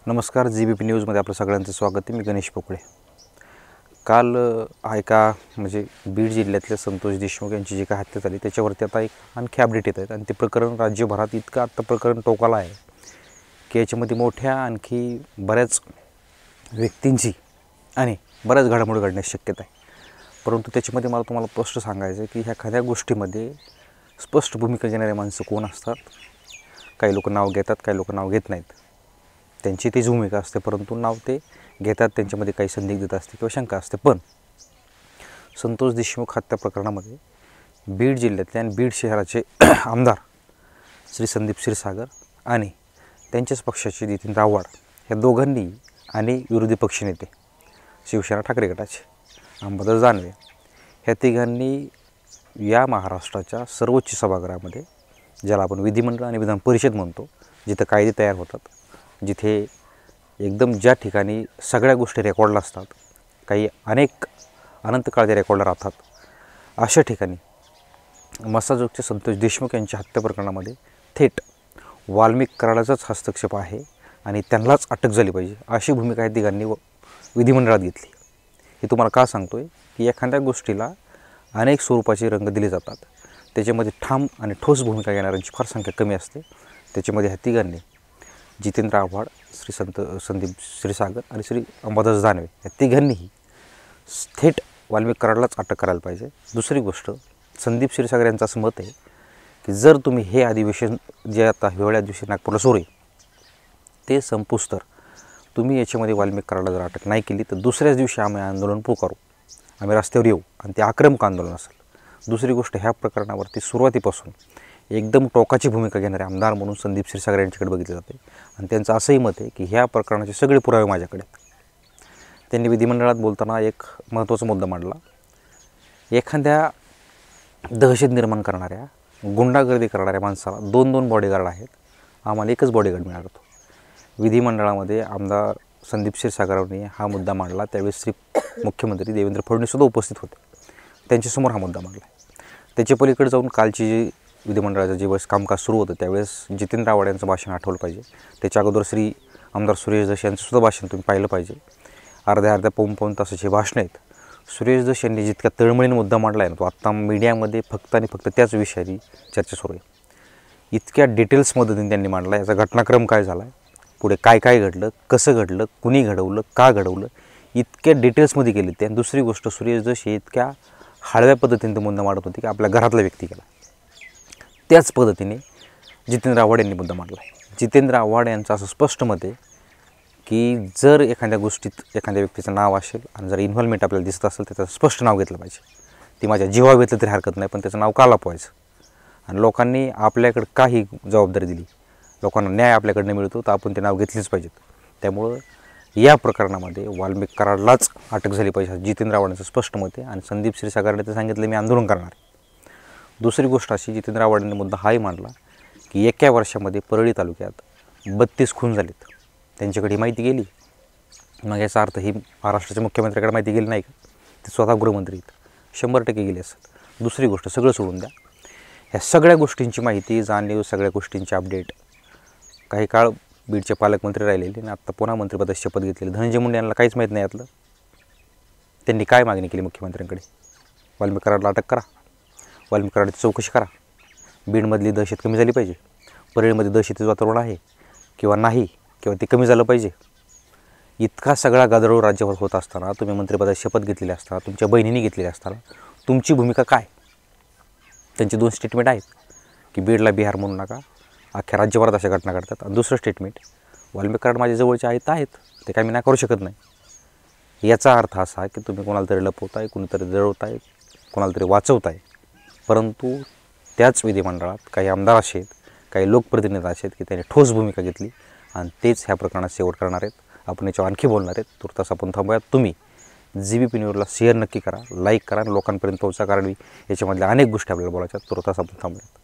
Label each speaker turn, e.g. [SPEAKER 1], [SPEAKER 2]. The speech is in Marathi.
[SPEAKER 1] नमस्कार, जीबीपी न्यूजमध्ये आपलं सगळ्यांचं स्वागत आहे. मी गणेश पोकळे. काल बीड जिल्ह्यातल्या संतोष देशमुख यांची जी काही हत्या झाली त्याच्यावरती आता एक आणखी अपडेट येत आहेत आणि ते प्रकरण राज्यभरात इतकं आत्ता प्रकरण टोकाला आहे की याच्यामध्ये मोठ्या आणखी बऱ्याच व्यक्तींची आणि बऱ्याच घडामोडी घडण्याची शक्यता आहे. परंतु त्याच्यामध्ये मला तुम्हाला स्पष्ट सांगायचं आहे की ह्या एखाद्या गोष्टीमध्ये स्पष्ट भूमिका घेणारे माणसं कोण असतात. काही लोक नाव घेतात, काही लोक नाव घेत नाहीत. त्यांची तीच भूमिका असते, परंतु नाव ते घेतात. त्यांच्यामध्ये काही संदिग्धता असते किंवा शंका असते. पण संतोष देशमुख हत्या प्रकरणामध्ये बीड जिल्ह्यातले आणि बीड शहराचे आमदार श्री संदीप क्षीरसागर आणि त्यांच्याच पक्षाचे नितीन राव्हाड या दोघांनी आणि विरोधी पक्षनेते शिवसेना ठाकरे गटाचे अंबादास दानवे ह्या तिघांनी या महाराष्ट्राच्या सर्वोच्च सभागृहामध्ये, ज्याला आपण विधिमंडळ आणि विधान परिषद म्हणतो, जिथं कायदे तयार होतात, जिथे एकदम ज्या ठिकाणी सगळ्या गोष्टी रेकॉर्डला असतात, काही अनंत काळ त्या रेकॉर्डला राहतात, अशा ठिकाणी मसाजोगचे संतोष देशमुख यांच्या हत्या प्रकरणामध्ये थेट वाल्मिक कराडाचाच हस्तक्षेप आहे आणि त्यांनाच अटक झाली पाहिजे अशी भूमिका या तिघांनी विधिमंडळात घेतली. हे तुम्हाला का सांगतो आहे की एखाद्या गोष्टीला अनेक स्वरूपाचे रंग दिले जातात. त्याच्यामध्ये ठाम आणि ठोस भूमिका घेणाऱ्यांची फार संख्या कमी असते. त्याच्यामध्ये ह्या तिघांनी जितेंद्र आव्हाड, संदीप क्षीरसागर आणि श्री अंबादास दानवे या तिघांनीही थेट वाल्मिक कराडलाच अटक करायला पाहिजे. दुसरी गोष्ट, संदीप क्षीरसागर यांचं असं मत आहे की जर तुम्ही हे अधिवेशन जे आता हिवाळ्या दिवशी नागपूरला सुरू आहे ते संपूस तर तुम्ही याच्यामध्ये वाल्मिक कराडला जर अटक नाही केली तर दुसऱ्याच दिवशी आम्ही आंदोलन पुकारू, आम्ही रस्त्यावर येऊ आणि ते आक्रमक आंदोलन असेल. दुसरी गोष्ट, ह्या प्रकरणावरती सुरुवातीपासून एकदम टोकाची भूमिका घेणारे आमदार म्हणून संदीप क्षीरसागर यांच्याकडे बघितले जाते आणि त्यांचं असंही मत आहे की ह्या प्रकरणाचे सगळे पुरावे माझ्याकडे आहेत. त्यांनी विधिमंडळात बोलताना एक महत्त्वाचा मुद्दा मांडला. एखाद्या दहशत निर्माण करणाऱ्या, गुंडागर्दी करणाऱ्या माणसाला 2-2 बॉडीगार्ड आहेत, आम्हाला एकच बॉडीगार्ड मिळाला होतो. विधिमंडळामध्ये आमदार संदीप क्षीरसागरांनी हा मुद्दा मांडला. त्यावेळेस श्री मुख्यमंत्री देवेंद्र फडणवीससुद्धा उपस्थित होते. त्यांच्यासमोर हा मुद्दा मांडला. त्याच्या पलीकडे जाऊन कालची जी विधिमंडळाचं जेव्हा कामकाज सुरू होतं त्यावेळेस जितेंद्र आव्हाड यांचं भाषण आठवलं पाहिजे. त्याच्या अगोदर श्री आमदार सुरेश दस यांचंसुद्धा भाषण तुम्ही पाहिलं पाहिजे. अर्ध्या पाऊण तासाचे भाषणं आहेत. सुरेश दस यांनी जितक्या तळमळीने मुद्दा मांडला आहे ना, तो आत्ता मीडियामध्ये फक्त आणि फक्त त्याच विषयाची चर्चा सुरू आहे. इतक्या डिटेल्स मदतीने त्यांनी मांडला. याचा घटनाक्रम काय झाला आहे, पुढे काय काय घडलं, कसं घडलं, कुणी घडवलं, का घडवलं, इतक्या डिटेल्समध्ये केली ते. आणि दुसरी गोष्ट, सुरेश दस हे इतक्या हळव्या पद्धतीने तो मुद्दा मांडत होते की आपल्या घरातला व्यक्ती केला. त्याच पद्धतीने जितेंद्र आव्हाड यांनी मुद्दा मांडला आहे. जितेंद्र आव्हाड यांचं असं स्पष्ट मत आहे की जर एखाद्या गोष्टीत एखाद्या व्यक्तीचं नाव असेल आणि जर इन्व्हॉल्वमेंट आपल्याला दिसत असेल त्याचं स्पष्ट नाव घेतलं पाहिजे. ती माझ्या जीवावर घेतलं तरी हरकत नाही, पण त्याचं नाव का लपवायचं. आणि लोकांनी आपल्याकडे काही जबाबदारी दिली, लोकांना न्याय आपल्याकडनं मिळतो, तर आपण ते नाव घेतलीच पाहिजेत. त्यामुळं या प्रकरणामध्ये वाल्मिक कराडलाच अटक झाली पाहिजे जितेंद्र आव्हाडांचं स्पष्ट मत आहे. आणि संदीप क्षीरसागरने ते सांगितलं मी आंदोलन करणार. दुसरी गोष्ट अशी, जितेंद्र आव्हाडांनी मुद्दा हाही मांडला की एका वर्षामध्ये परळी तालुक्यात 32 खून झालेत. त्यांच्याकडे ही माहिती गेली. मग याचा अर्थ ही महाराष्ट्राच्या मुख्यमंत्र्याकडे माहिती गेली नाही का? ते स्वतः गृहमंत्री आहेत, 100% गेली असेल. दुसरी गोष्ट, सगळं सोडून द्या, ह्या सगळ्या गोष्टींची माहिती, जाणीव, सगळ्या गोष्टींची अपडेट, काही काळ बीडचे पालकमंत्री राहिलेले आणि आत्ता पुन्हा मंत्रिपदाची शपथ घेतलेली धनंजय मुंडे यांना काहीच माहीत नाही यातलं. त्यांनी काय मागणी केली मुख्यमंत्र्यांकडे? वाल्मिक कराडला अटक करा, वाल्मिक कराडची चौकशी करा, बीडमधली दहशत कमी झाली पाहिजे, परळीमध्ये दहशतीचं वातावरण आहे किंवा नाही, किंवा ते कमी झालं पाहिजे. इतका सगळा गदारोळ राज्यावर होत असताना, तुम्ही मंत्रिपदाची शपथ घेतलेली असताना, तुमच्या बहिणीने घेतलेली असताना तुमची भूमिका काय? त्यांची 2 स्टेटमेंट आहेत की बीडला बिहार म्हणू नका, अख्ख्या राज्यभरात अशा घटना घडतात. आणि दुसरं स्टेटमेंट, वाल्मिक कराड माझ्या जवळचे आहेत ते काय मी नाही करू शकत नाही. याचा अर्थ असा की तुम्ही कोणाला तरी लपवताय, कोणीतरी जळवताय, कोणाला तरी वाचवताय. परंतु त्याच विधिमंडळात काही आमदार असे आहेत, काही लोकप्रतिनिधी असे आहेत की त्यांनी ठोस भूमिका घेतली आणि तेच ह्या प्रकरणात शेवट करणार आहेत. आपण याच्यावर आणखी बोलणार आहेत. तुर्तास आपण थांबूयात. तुम्ही जीबीपी न्यूजला शेअर नक्की करा, लाईक करा आणि लोकांपर्यंत पोहोचा, कारण याच्यामधल्या अनेक गोष्टी आपल्याला बोलायच्या. तुर्तास आपण थांबूयात.